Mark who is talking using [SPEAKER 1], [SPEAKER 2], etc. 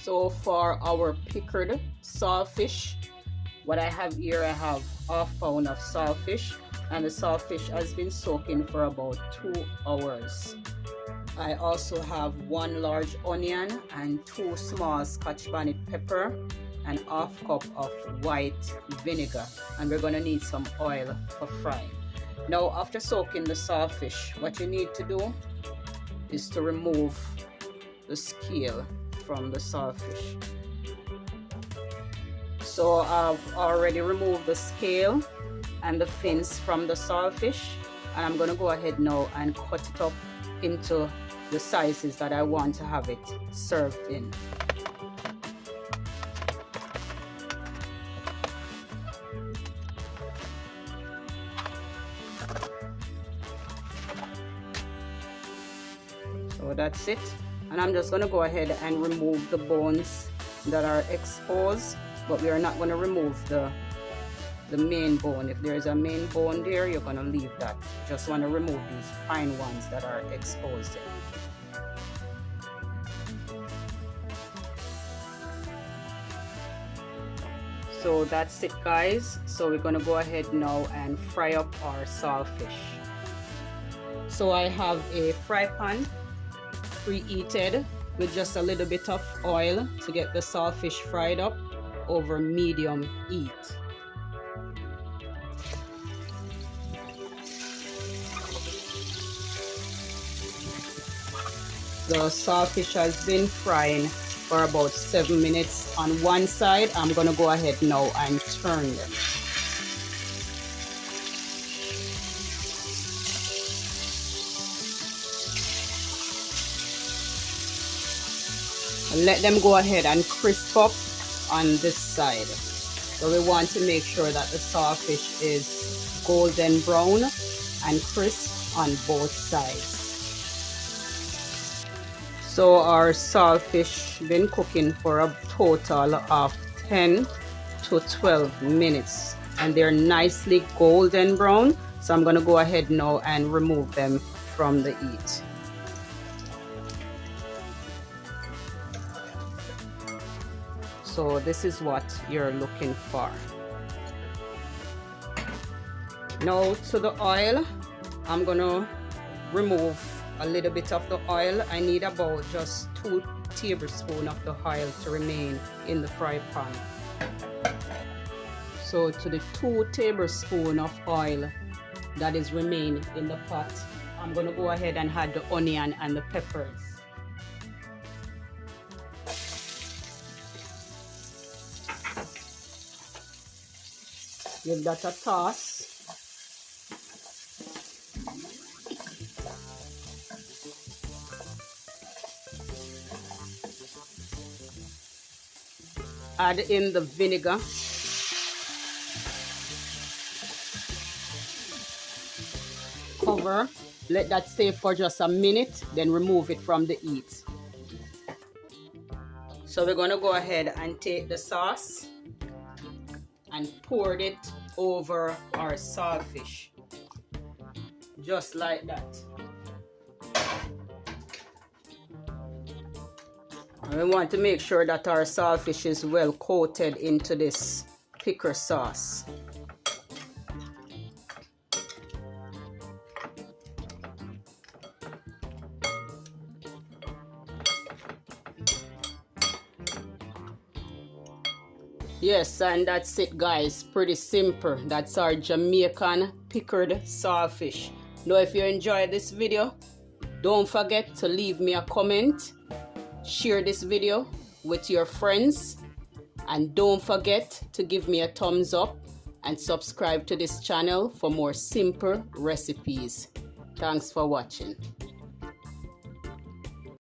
[SPEAKER 1] So for our pickled saltfish, what I have here, I have ½ pound of saltfish, and the saltfish has been soaking for about 2 hours. I also have 1 large onion and 2 small Scotch bonnet pepper and ½ cup of white vinegar, and we're going to need some oil for frying. Now after soaking the saltfish, what you need to do is to remove the scale from the saltfish. So I've already removed the scale and the fins from the saltfish, and I'm going to go ahead now and cut it up into the sizes that I want to have it served in. So that's it, and I'm just going to go ahead and remove the bones that are exposed, but we are not going to remove the main bone. If there is a main bone there, you're going to leave that. You just want to remove these fine ones that are exposed there. So that's it, guys. So we're going to go ahead now and fry up our saltfish. So I have a fry pan preheated with just a little bit of oil to get the saltfish fried up over medium heat. The saltfish has been frying for about 7 minutes on one side. I'm going to go ahead now and turn them. Let them go ahead and crisp up on this side. So we want to make sure that the saltfish is golden brown and crisp on both sides. So our saltfish been cooking for a total of 10 to 12 minutes, and they're nicely golden brown. So I'm going to go ahead now and remove them from the heat. So this is what you're looking for. Now to the oil, I'm gonna remove a little bit of the oil. I need about just 2 tablespoons of the oil to remain in the fry pan. So to the 2 tablespoons of oil that is remain in the pot, I'm gonna go ahead and add the onion and the peppers. Give that a toss. Add in the vinegar. Cover. Let that stay for just a minute, then remove it from the heat. So we're going to go ahead and take the sauce and pour it over our saltfish, just like that. And we want to make sure that our saltfish is well coated into this pickle sauce. Yes, and that's it, guys. Pretty simple. That's our Jamaican pickled saltfish. Now if you enjoyed this video, don't forget to leave me a comment, share this video with your friends, and don't forget to give me a thumbs up and subscribe to this channel for more simple recipes. Thanks for watching.